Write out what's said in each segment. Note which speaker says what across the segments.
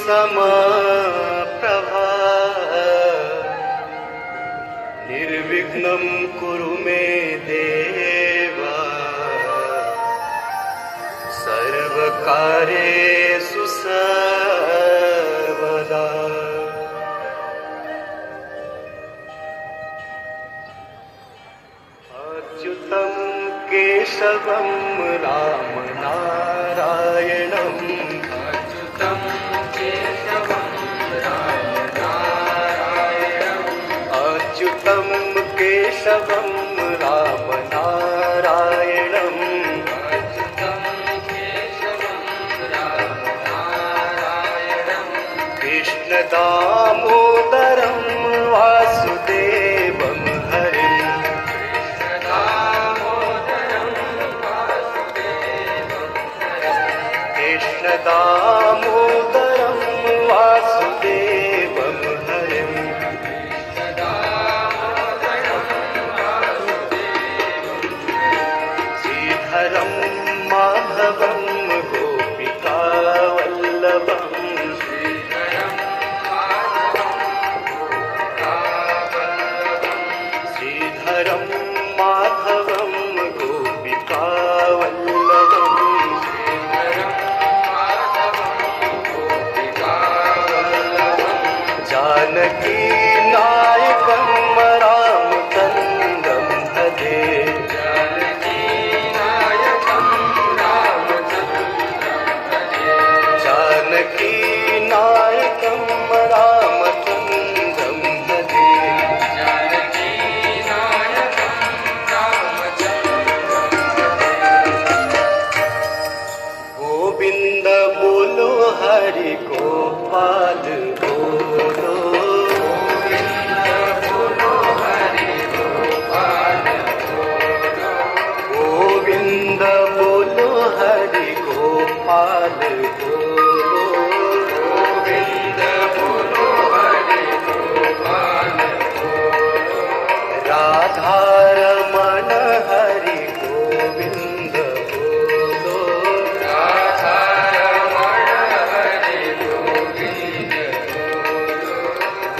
Speaker 1: समप्रभा निर्विघ्नं कुरु मे देव सर्वकार्येषु सर्वदा। अच्युतं केशवं राम नारायणम्
Speaker 2: अच्युतं केशवं राम नारायणम्
Speaker 1: अच्युतं केशवं राम नारायणम्
Speaker 2: अच्युतं केशवं राम नारायणम्
Speaker 1: कृष्णदामोदरं वासुदेवं हरिम् कृष्णदामोदरं वासुदेवं हरिम् श्रीधरं माधवं गोपिकावल्लभम् श्रीधरं माधवं गोपिकावल्लभम् जानकी नायकं रामचन्द्रं भजे
Speaker 2: जानकी नायकं रामचन्द्रं भजे
Speaker 1: जानकी नायकं रामचन्द्रं भजे
Speaker 2: जानकी नायकं रामचन्द्रं भजे।
Speaker 1: गोविंद बोलो हरि गोपाल बोलो गोविंद बोलो हरि गोपाल बोलो
Speaker 2: गोविंद बोलो हरि गोपाल
Speaker 1: राधा रमण हरि गोविंद बोलो
Speaker 2: राधा रमण हरि गोविंद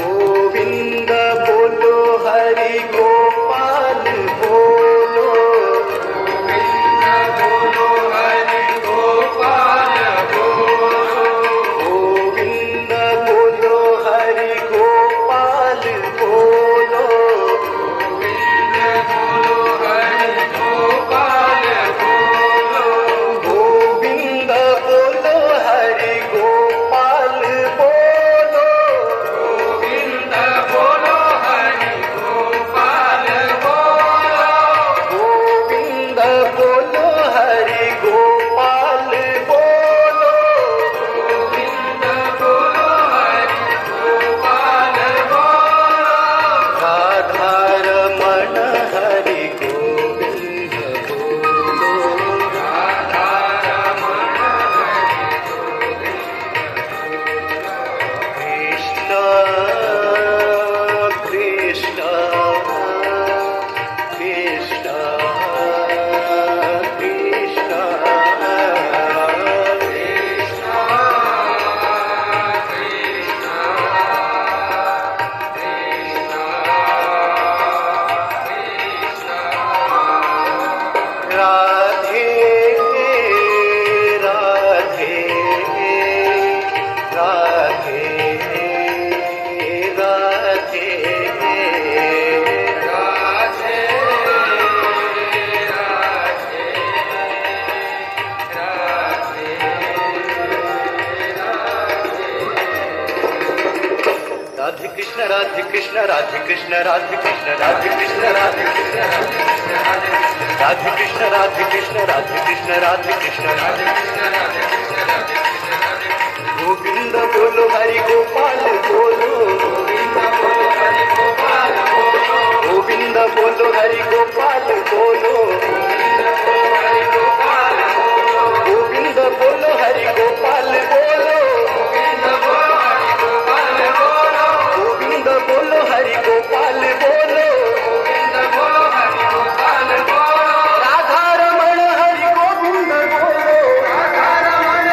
Speaker 1: गोविंद बोलो हरि गोपाल बोलो
Speaker 2: गोविंद बोलो हरि गोपाल बोलो
Speaker 1: गोविंद बोलो हरि गोपाल बोलो
Speaker 2: गोविंद बोलो हरि गोपाल बोलो
Speaker 1: गोविंद बोलो हरि गोपाल बोलो
Speaker 2: गोविंद बोलो हरि गोपाल बोलो
Speaker 1: गोविंद बोलो हरि गोपाल बोलो
Speaker 2: गोविंद बोलो हरि गोपाल बोलो
Speaker 1: राधा रमण हरि गोविंद बोलो
Speaker 2: राधा रमण हरि
Speaker 1: कृष्ण कृष्ण कृष्ण कृष्ण राधे राधे राधे राधे राधे कृष्ण राधे कृष्ण राधे कृष्ण राधे कृष्ण राधे कृष्ण राधे कृष्ण राधे कृष्ण राधे कृष्ण राधे कृष्ण राधे कृष्ण राधे गोविंद बोलो हरि गोपाल बोलो
Speaker 2: गोविंद बोलो हरि गोपाल बोलो
Speaker 1: गोविंद बोलो हरि गोपाल बोलो
Speaker 2: गोविंद बोलो हरि गोपाल बोलो
Speaker 1: गोविंद बोलो हरि गोपाल बोलो
Speaker 2: गोविंद बोलो हरि गोपाल बोलो
Speaker 1: गोविंद बोलो हरि गोपाल बोलो
Speaker 2: गोविंद बोलो हरि गोपाल बोलो
Speaker 1: राधा रमण हरि गोविंद बोलो
Speaker 2: राधा रमण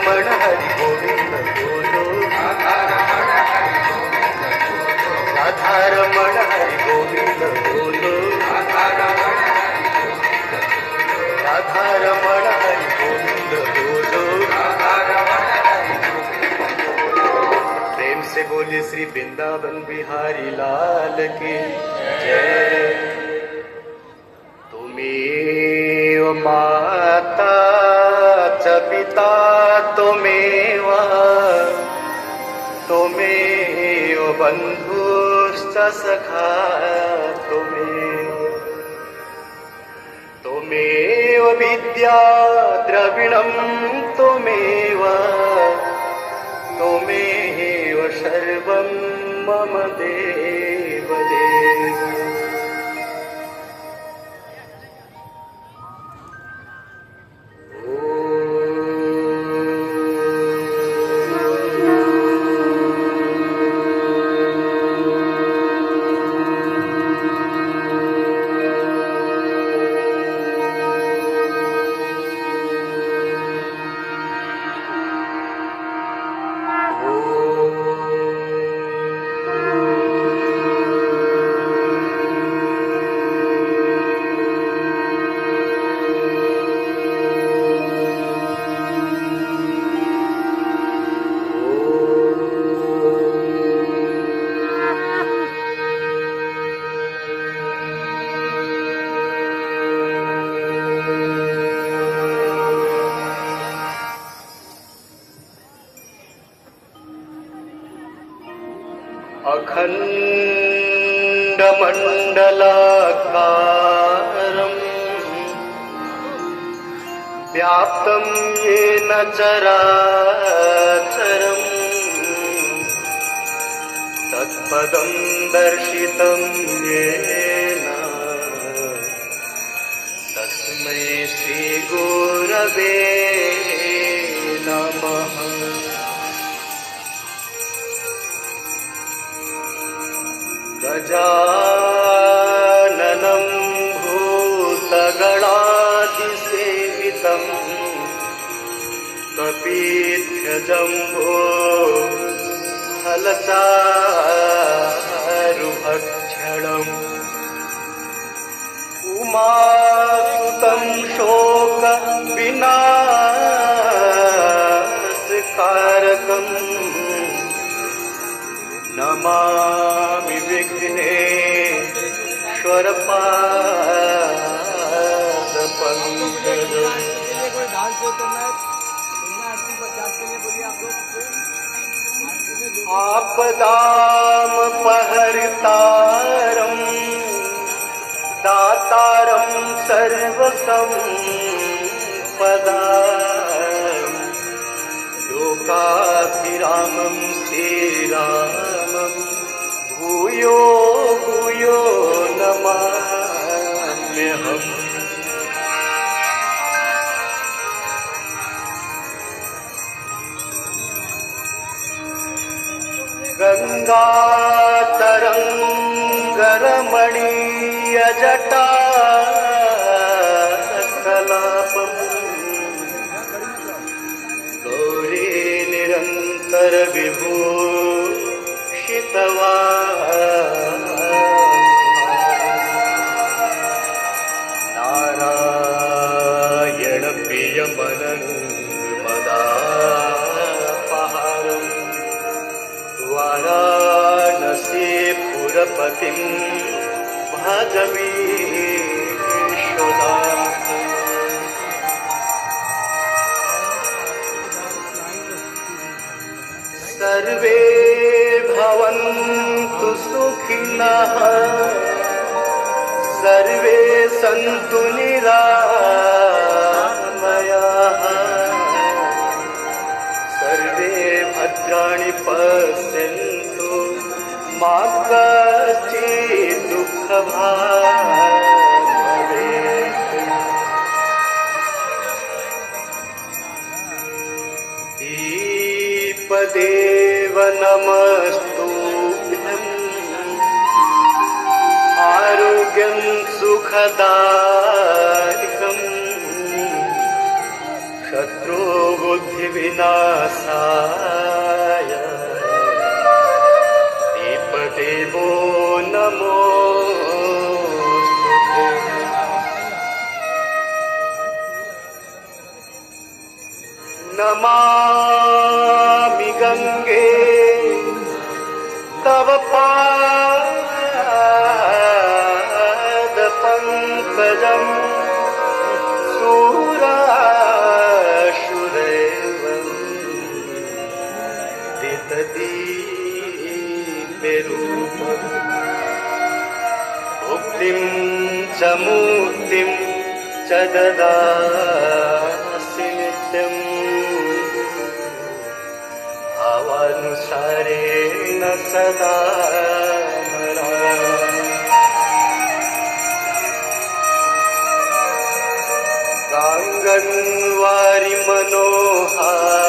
Speaker 1: राधारमण हरि गोविंद बोलो राधारमण हरि गोविंद बोलो राधारमण हरि गोविंद बोलो प्रेम से बोले श्री वृंदावन बिहारी लाल की जय। तुमेव माता च पिता त्वमेव त्वमेव बन्धुश्च सखा त्वमेव विद्या द्रविणं त्वमेव त्वमेव सर्वं मम देव देव। अखण्डमण्डलाकारम् व्याप्तं येन चराचरम् तत्पदं दर्शितं येन तस्मै श्रीगुरवे नमः। गजाननं भूतगणाधिसेवितं कपीध्यजम्बो फलचारुभक्षणम् उमासुतं शोकविनाशकारकम् नमामि विघ्नेश्वरपादपङ्कजम्। आपदामपहर्तारं दातारं सर्वसम्पदां लोकाभिरामं श्रीरामं भूयो भूयो नमाम्यहम्। गङ्गातरङ्गरमणीयजटा कलापम् गौरी नारायणप्रियमनङ्गमदापहारम् वाराणसीपुरपतिं भजवीश्वनाथम्। सर्वे भवन्तु सुखिनः सर्वे सन्तु निरामयाः सर्वे भद्राणि पश्यन्तु मा कश्चित् दुःखभाग् भवेत्। दीपदेव नमस्तुभ्यम् आरोग्यं सुखदायकम् शत्रु बुद्धि विनाशाय दीपदेवो नमोस्तुते। नमामि गंगे तव पाद पंकजम् शूराशुरैवं दितदीपेरूपम् मुक्तिं च मुक्तिं च ददासि नित्यम् भावानुसारेण सदा गांगन्वारि मनोहारी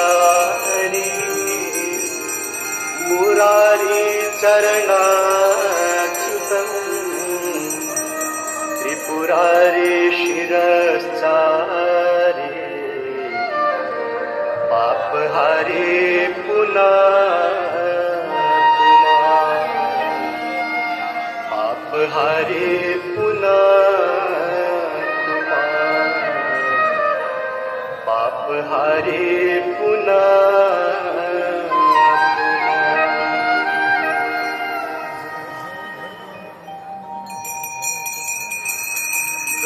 Speaker 1: मुरारी चरणाच्युतम् त्रिपुरारी शिरश्चारी पापहारी पापहारी पापहारी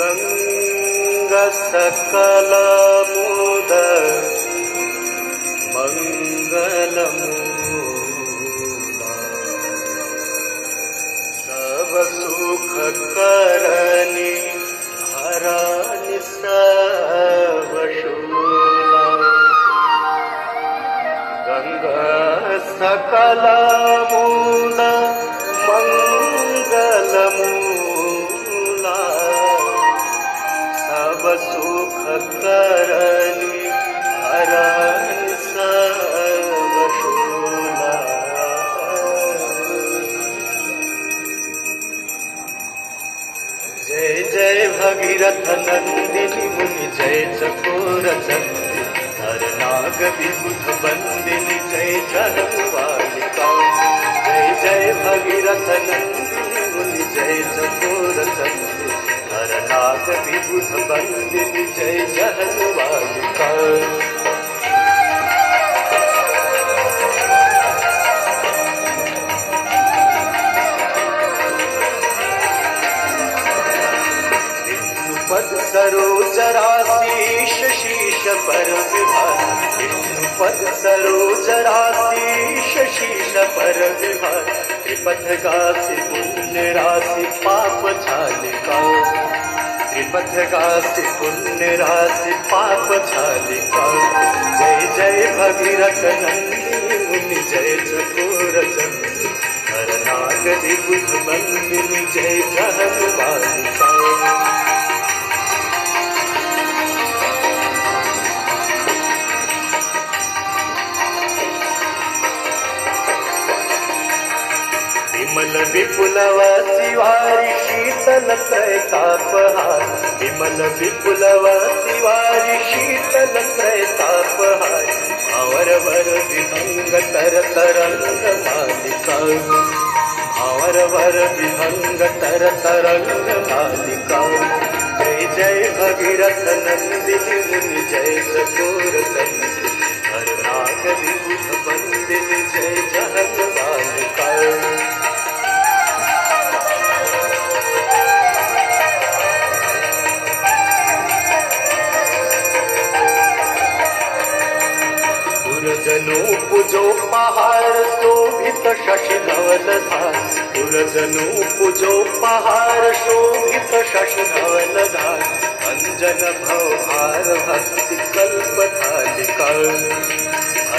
Speaker 1: गंगा सकलमुद मंगलमूला सब सुख करनी हरानि सब शूला। गंगा सकलमुद मंगलमूला सब सुख करनी हरानि सब शूला। जय जय भगीरथ नंदिनी मुनि जय चकोर चंदी हर नाग विबुध बंदिनी जय जलवालिका। जय जय भगीरथ नंदिनी मुनि जय चकोर चंदी हर नाग विबुध बंदिनी जय जलवालिका। पद सरोज राशीष शीश पर विभार विष्णुपद सरोज राशीष शीश पर विभार त्रिपथ गासी पुण्य राशि पाप छालिका। त्रिपथ गासी पुण्य राशि पाप छालिका। जय जय भगीरथ नंदिनी मुनि जय चकोर चंदी हर नाग विबुध बंदिनी जय जलवालिका। विमल विपुलवसी वारी शीतल त्रैतापहार विमल विपुलवसी वारी शीतल त्रैतापहार अवरवर विहंग तर तरंग मालिका। अवरवर विहंग तर तरंग मालिका। जय जय भगीरथ नंदिनी मुनि जय चकोर चंदी हर नाग विबुध बंदिनी जय जलवालिका। पुरजनो पूजो पहाड़ शोभित शशि धवल धार। पुरजनो पूजो पहाड़ शोभित शशि धवल धार। अंजन भवभार भक्ति कल्प थालिका।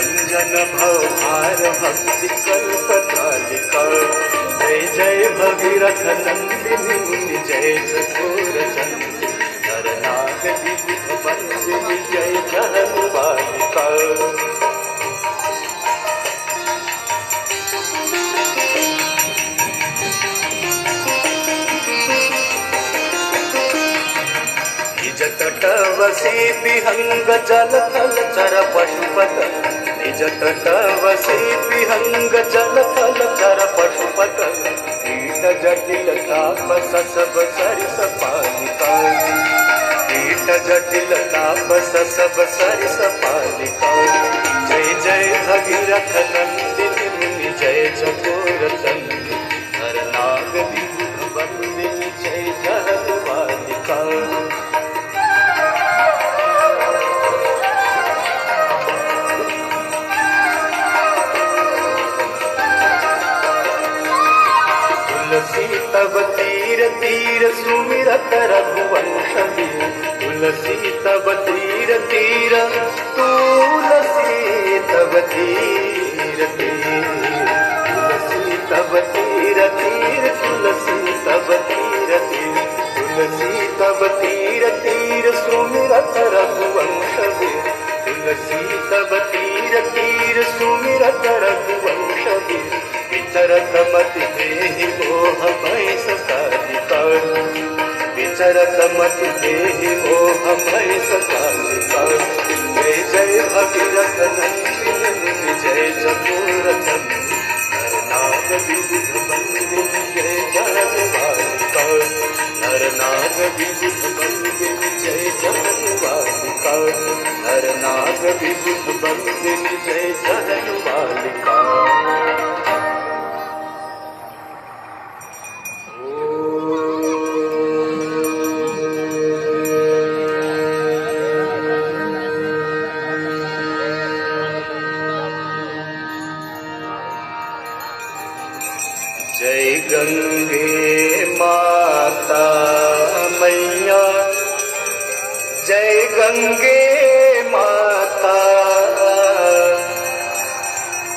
Speaker 1: अंजन भवभार भक्ति कल्प थालिका। जय जय भगीरथ नंदिनी मुनि जय चकोर चंदी हर नाग विबुध बंदिनी जय जलवालिका। तटव वसी विहंग जल थल चर पशुपत निज तट वसी विहंग जल थल चर पशुपत कीट जटिल ताप सब सरिस पालिका कीट जटिल ताप सब सरिस पालिका जय जय भगीरथ नंदिनी मुनि जय चकोर चंद्र हर नाग विबुध वंदिनी जय जहलवालिका तुलसी तब तीर तीर सुमिरत रघुवंश तुलसी तब तीर तीर तुलसी तब तीर तीर तुलसी तब तीर तीर तुलसी तब तीर तीर तुलसी तब तीर तीर सुमिरत रघुवंश तुलसी तब तीर तीर सुमिरत रघुवंश विचरत मति देहि मोह भय सकालिका विचरत मति देहि मोह भय सकालिका जय जय भगीरथ नंदिनी मुनि जय चकोर चंद्र हर नाग विबुध वंदिनी जय जहलवालिका हर नाग विबुध वंदिनी जय जहलवालिका हर नाग विबुध वंदिनी जय जहलवालिका जय गंगे माता मैया जय गंगे माता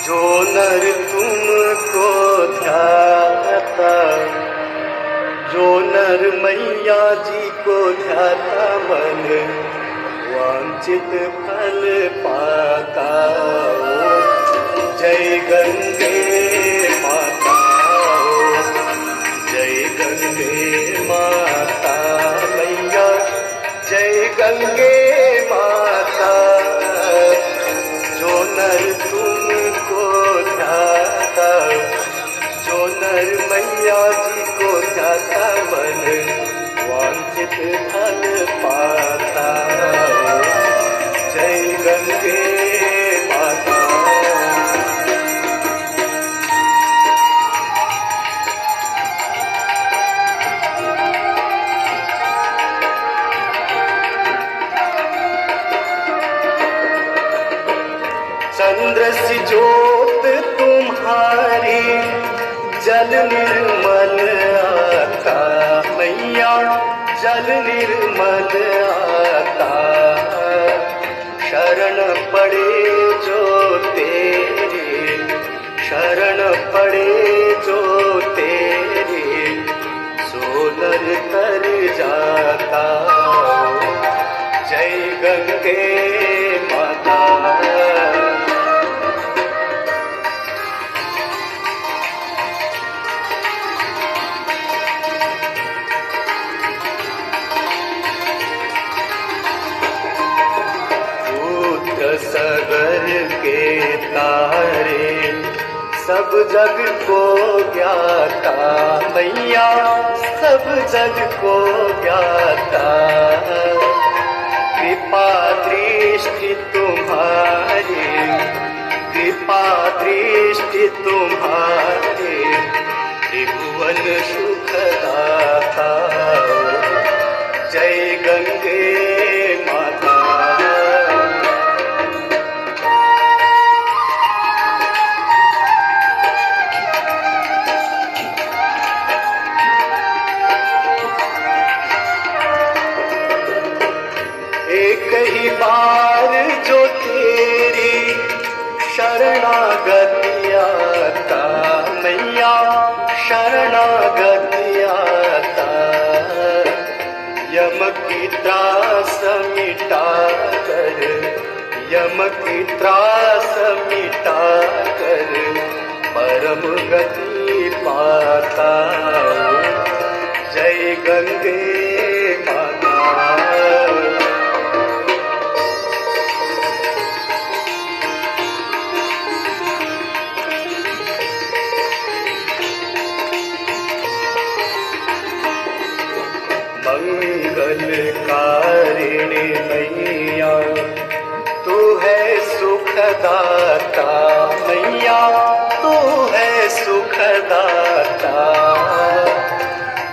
Speaker 1: जो नर तुमको ध्याता जो नर मैया जी को ध्याता मन वांछित फल पाता जय गंगे माता जय गंगे माता मैया जय गंगे माता जो नर तुमको ध्याता जो नर मैया जी को ध्याता मन वांछित फल पाता जय गंगे माता चंद्र सी ज्योत तुम्हारी जल निर्मल आता मैया जल निर्मल आता शरण पड़े जो तेरे शरण पड़े जो तेरे सोनर तर जाता जय गंगे माता सगर के तारे सब जग को ज्ञाता मैया सब जग को ज्ञाता कृपा दृष्टि तुम्हारी कृपा दृष्टि तुम्हारी त्रिभुवन सुखदाता जय गंगे माता कई बार जो तेरी शरणागति आता मैया शरणागति आता यम की त्रास मिटा कर यम की त्रास मिटा कर परम गति पाता जय गंगे माता सुखदाता मैया तू है सुखदाता।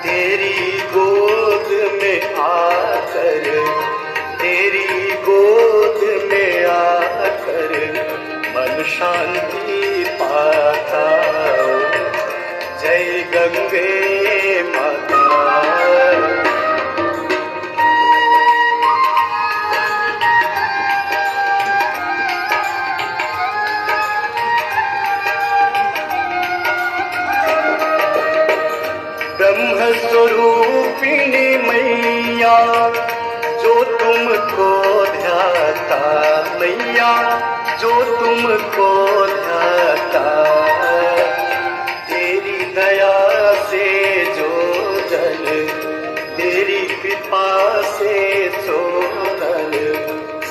Speaker 1: तेरी गोद में आकर, तेरी गोद में आकर मन शांति पाता। जय गंगे माता। ब्रह्म स्वरूपिणी मैया जो तुमको ध्याता मैया जो तुमको ध्याता। तेरी दया से जो जल, तेरी कृपा से जो नल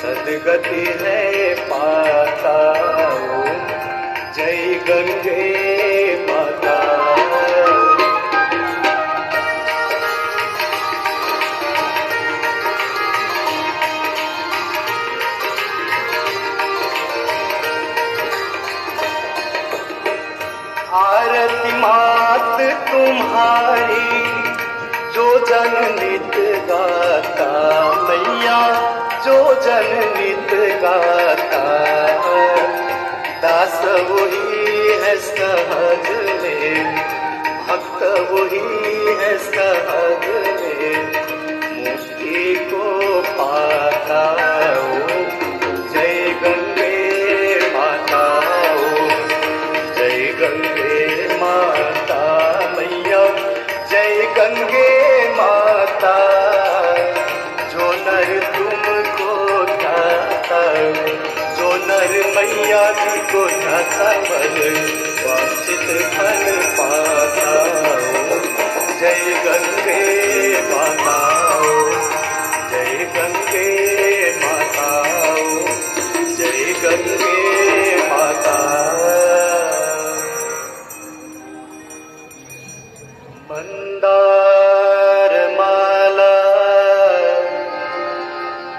Speaker 1: सदगति है पाता। जय गंगे माता। आरती मात तुम्हारी जो जन नित गाता मैया जो जन नित गाता। दास वही है सहज में, भक्त वही है सहज में मुक्ति को पाता। जय गंगे माता। जय गंगे माता मैया जय गंगे माता। जो नर तुमको ध्याता, जो नर मैया जी को ध्याता बल वांछित फल पाता। जय गंगे माता। जय गंगे माता। जय गंगे माता। मंदार माला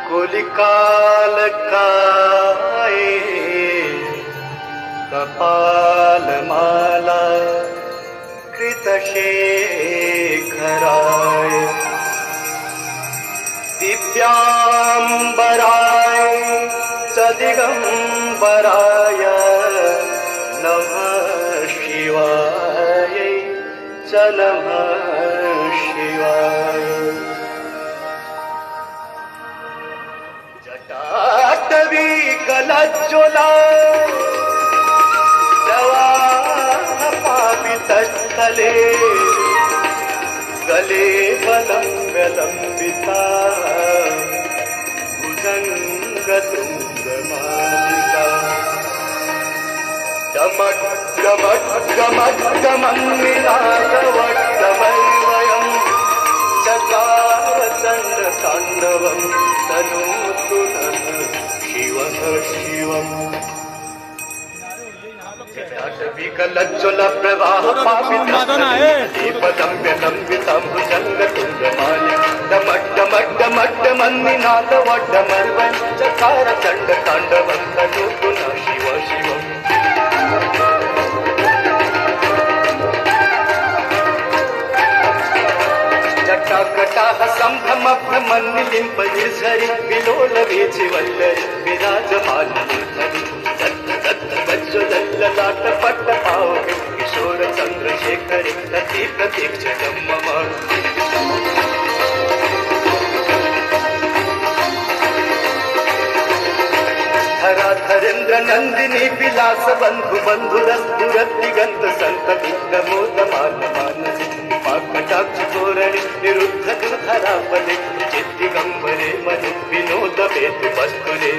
Speaker 1: कुलिकाल काए, कपाल माला कृतशेखराय। दिव्यांबराय च दिगंबराय नमः शिवाय च नमः शिवाय। जटाटवी कलज्ज्वला प्रवाह पावितस्थले, गले वलम्बिता भुजङ्गतुङ्गमालिका। गमद्गमद्गमद्गमन्निनादवड्डमैवयं चकार चण्डताण्डवं तनोतु नः शिवः शिवम्। जटाटवीकलज्ज्वल प्रवाह पावितस्थले भुजङ्गतुङ्गमालिका। डमड्डमड्डमड्डमन्निनादवड्डमैवयं चकार चण्डताण्डवं तनोतु नः शिवः शिवम्। जटाकटाह सम्भ्रमभ्रमन्निलिम्प निर्झरि विलोल वीचिवल्लरि विराजमानमूर्धनि। गज्जलल्ललाट पट्टपावके किशोर चन्द्रशेखरि रति प्रतीक्षणं मम। धराधरेन्द्र नन्दिनी विलास बन्धु बन्धुरस्तुरदिगन्त सन्तति नमोदमान मानसि। कटाक्ष तोरणे निरुद्ध दुर्धरापदे चिद्दिगम्बरे मनु विनोद वेतु वस्तुरे।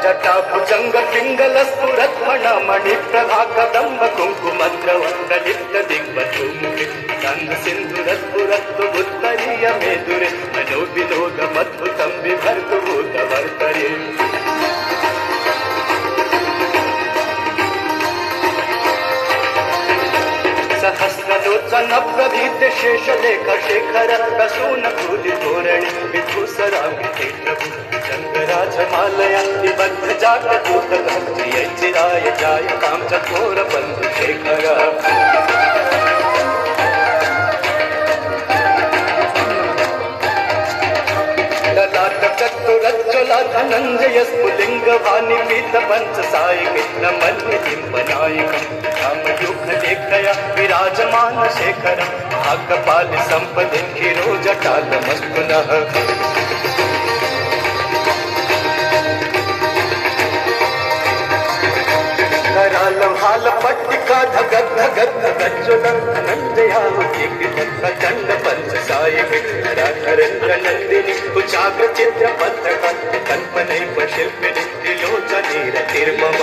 Speaker 1: जटाभुजंग पिंगल स्फुरत्मण मणिप्रभा कदम्ब कुङ्कुमद्रवन्दलिप्त दिग्वधूमुखे। गन्ध सिन्धुरस्फुरत्तु उत्तरीय मेदुरे मनो विनोदमद्भुतं बिभर्तु भूतवर्तरे। सहस्रलोचन प्रभीत शेषलेख शेखर प्रसून फूली तोरणी विधुसरांगी प्रभु चंद्रराज मालया निबद्ध जागृत जय चिराय जाय काम चकोर बंधु शेखर धनंजय स्फुलिंग भानी पीत पंच सायिक नमन्य लिंबनायक रामयुग लेखया विराजमान शेखर भागपाल संपदि खिरो जटाल मस्तुनः कराल भाल पट्टिका धगत धगत धगज्जुल धनंजयाहुति प्रचंड पंच सायिक धराधरेन्द्र नंदिनी कुचाग्र चित्र पत्रक कल्पनैव शिल्पिनी त्रिलोचनी रतिर्मम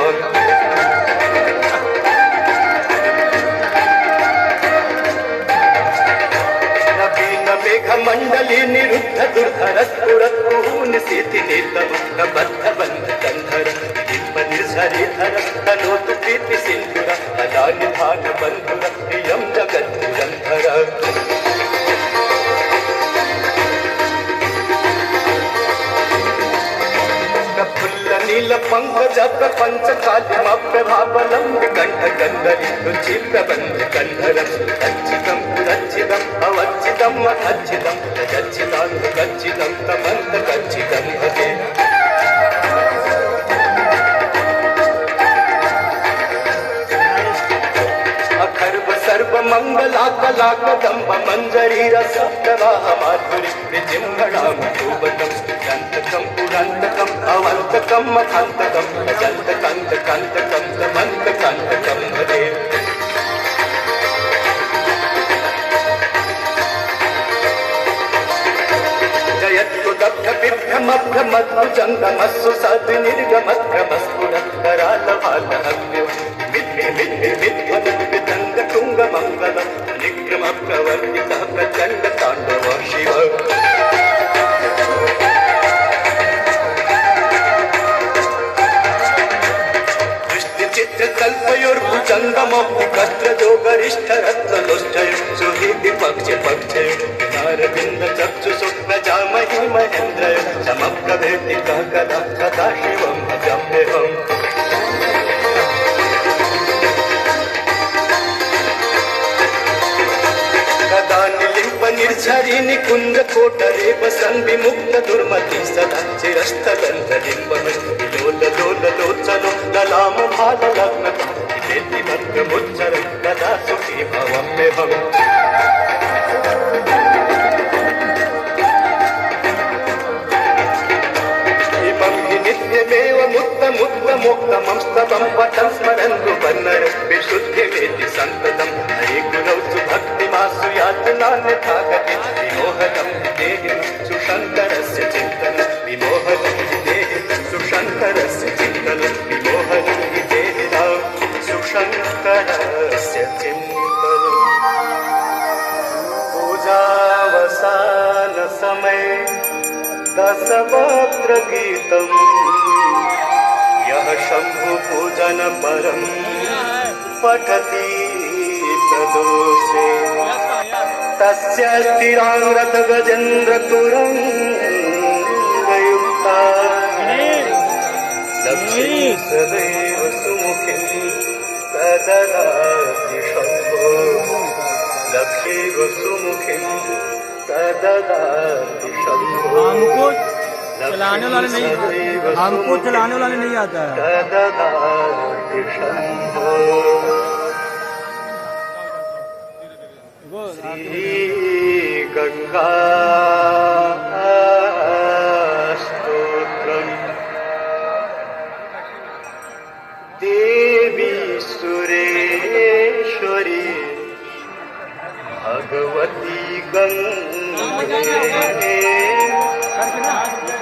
Speaker 1: मेघ मंडली निरुद्ध दुर्धर स्फुरत्पूर्ण सिद्धि निर्तम बद्ध बंध कंधर निर्झरिधर तनोतु प्रीति सिंधुर अदानिधान बंधुर प्रियम जगत पुरंधर नील पंकज प्रपंच कालिम प्रभावलम कंठ गंधरी रुचि प्रबंध कंधर अच्छिदम पुरच्छिदम अवच्छिदम अच्छिदम गच्छिदम गच्छिदम तमंत गच्छिदम भजे अखर्व सर्व मंगला कला कदम्ब मंजरी रस प्रवाह माधुरी विजिम्बणाम शोभतम जंतकम पुरंतकम अवंतकम मथंतकम जंत कंत कंतकम समंत कंतकम भजे जयत्तु दग्ध बिभ्रमभ्रमद्भु जंगमस्सु सद निर्गमद्भ्रमस्फुरत् करालभालहव्यम् विद्वद्वितंग तुंग मंगलम निक्रम प्रवर्तित प्रचंड तांडव शिव दृष्टि चित्र कल्पयोर्भुजंगमौक्तिकस्त्र जो गरिष्ठ रत्नलोष्ठय सुहृदि पक्ष पक्षय नारविंद चक्षुषु प्रजामहि महेन्द्रय समप्रभेदिका कदा सदा शिवं भजाम्यहम् निर्झरी निकुंज कोटरे बसन विमुक्त दुर्मति सदा चिरस्थलंधलिंबम लोल लोल लोचनो ललाम भाल लग्न देति भद्र मुच्चर कदा सुखी भवम्यहम् इमं हि नित्यमेव मुक्त मुक्त मोक्तमं स्तवं पठन् स्मरन्तु वन्नर विशुद्धिमेति सन्ततम् हरे गुरौ सुभक्तिमासु यातनान्यथा गति विमोहनं देहि सुशङ्करस्य चिन्तनं विमोहनं देहि सुशङ्करस्य चिन्तनं विमोहनं देहि सुशङ्करस्य चिन्तनं पूजावसान समय दशवक्त्र गीतम् यः शंभु पूजन परम पठति तदोषे तस्य स्थिरांग्रत गजेन्द्र तुरंगयुक्ता लक्ष्मी सदैव सुमुखीं तददाति शंभो लक्ष्मीव सुमुखीं तददाति शंभो
Speaker 3: हमको चलाने वाला नहीं आता
Speaker 1: श्री गंगा स्तोत्रम देवी सुरेश्वरी भगवती गंगे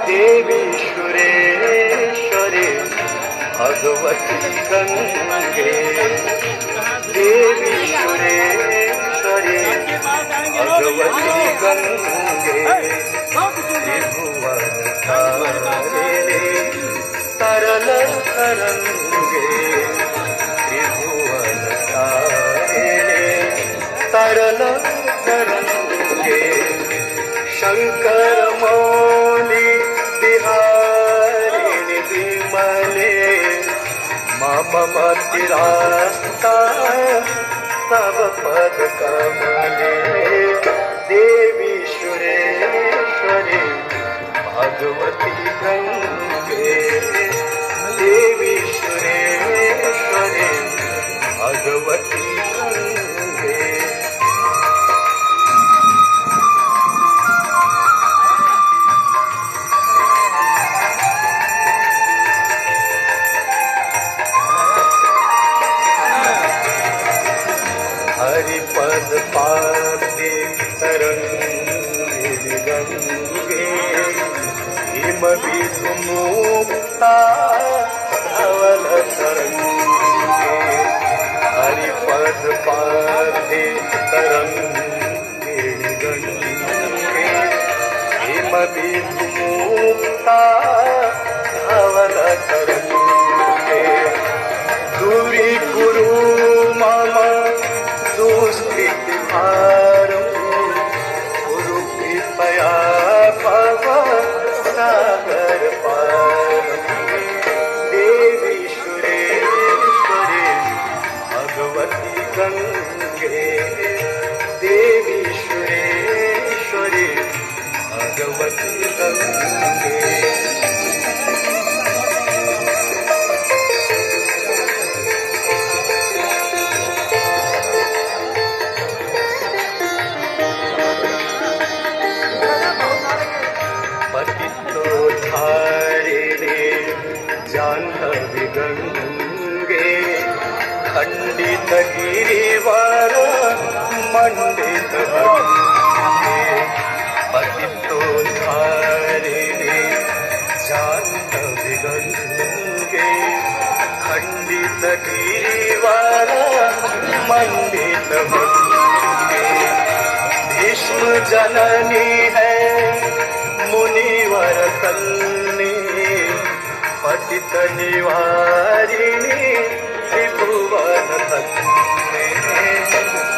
Speaker 1: देवी सुरेश्वरी भगवती गंगे देवी सुरेश्वरी भगवती गंगे त्रिभुवनधारिणी तरल तरंगे त्रिभुवनधारिणी तरल तरंगे ममतिरास्ता तव पद कमले देवी सुरेश्वरी भगवती गंगे देवी सुरेश्वरी भगवती गंगे। हरिपद पादे तरंगे गंगे हिम विमुक्ता धवल तरंगे हरिपद पादे तरंगे गंगे हिम विमुक्ता धवल तरंगे दूरी गुरु मम दुष्कृति भारं गुरु कृपया भव सागर पारं देवी सुरेश्वरी भगवती गंगे देवी सुरेश्वरी भगवती गंगे। जाह्नवी गंगे खंडित गिरिवर मंडित गंगे पतितोद्धारिणे जाह्नवी गंगे खंडित गिरिवर मंडित गंगे भीष्म जननी है मुनिवर कन्नी पतित निवारिणी त्रिभुवन धन्ये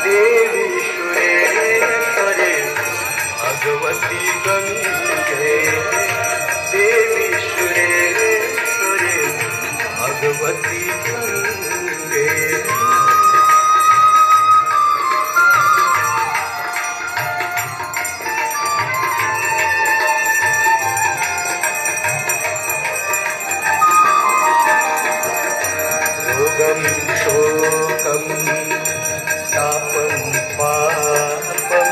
Speaker 1: देवी सुरेश्वरी भगवती गंगे देवी सुरेश्वरी भगवती गंगे। शोकं तापं पापं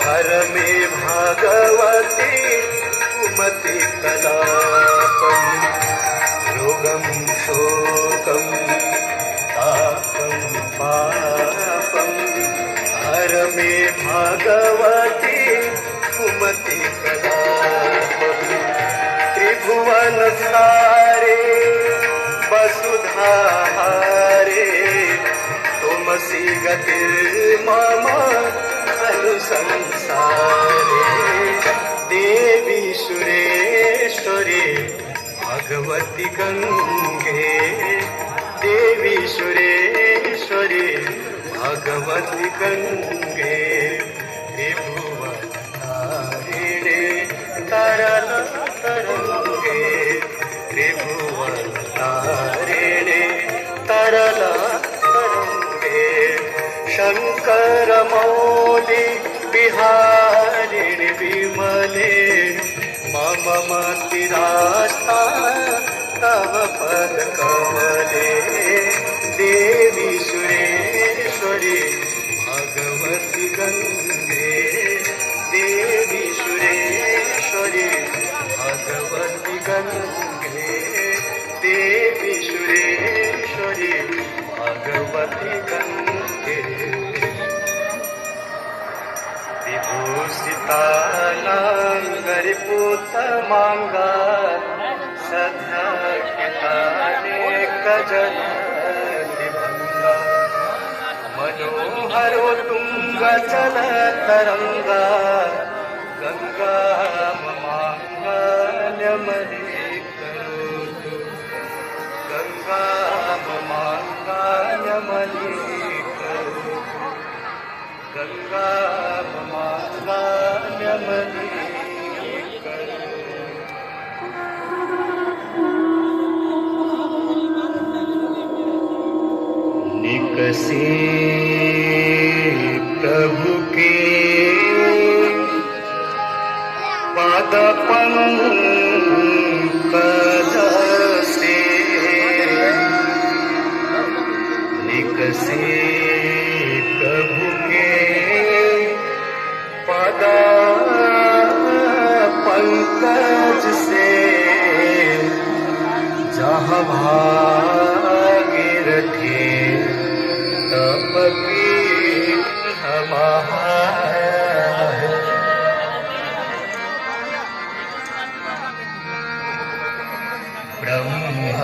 Speaker 1: हर मे भगवती कुमति कलापं रोगं शोकं तापं पापं हर मे भगवती कुमति कलापं त्रिभुवन सारे वसुधाहारे तुमसि गति मम खलु संसारे देवी सुरेश्वरी भगवती गंगे देवी सुरेश्वरी भगवती गंगे त्रिभुवनारिणे तरल तरंगे त्रिभुवनारिणे तरल तरंगे शंकर मौली बिहारिणि विमले मम मतिरास्ता तव पद कमले देवी सुरेश्वरी भगवती गंगे देवी सुरेश्वरी भगवती गंगे देवी सुरेश्वरी भगवती गंगे। विभूषितालंकरिपूत मांगा सदा कजल निभंगा मनोहरो तुंग चल तरंगा गंगा ममांगल्यमले करोतु गंगा ममांगल्यमले करोतु गंगा ममांगल्यमले करोतु। निकसे प्रभु के पाद पंकज से निकसे प्रभु के पाद पंकज से जहाँ भागीरथी तब की हमारे ब्रह्म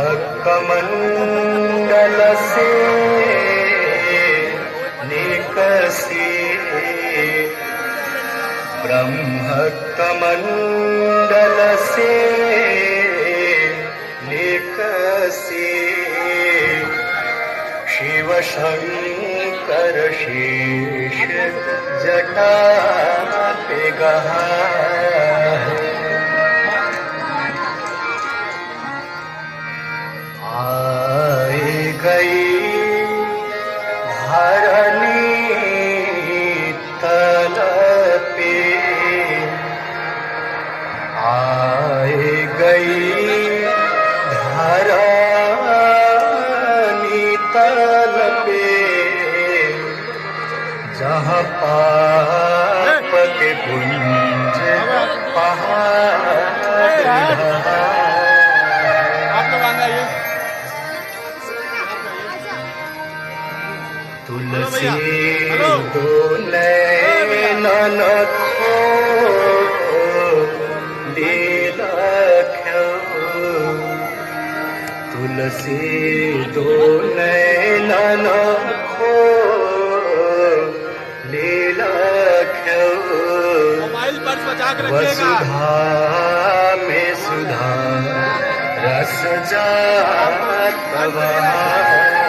Speaker 1: कमंडल से निकसे ब्रह्म कमंडल से निकसे शिव शंकर शेष जटा पे गहाए आए गई धरनी तल पे आए गई धरनी तल पे जहाँ पाप के गुंज पहाड़
Speaker 3: आप लोग आइए।
Speaker 1: तुलसी दो नैनन खो लीलख्यो तुलसी दो नैनन खो लीलख्यो
Speaker 3: मोबाइल पर्स बचा के रखिएगा।
Speaker 1: वसुधा में सुधा रस जात बहा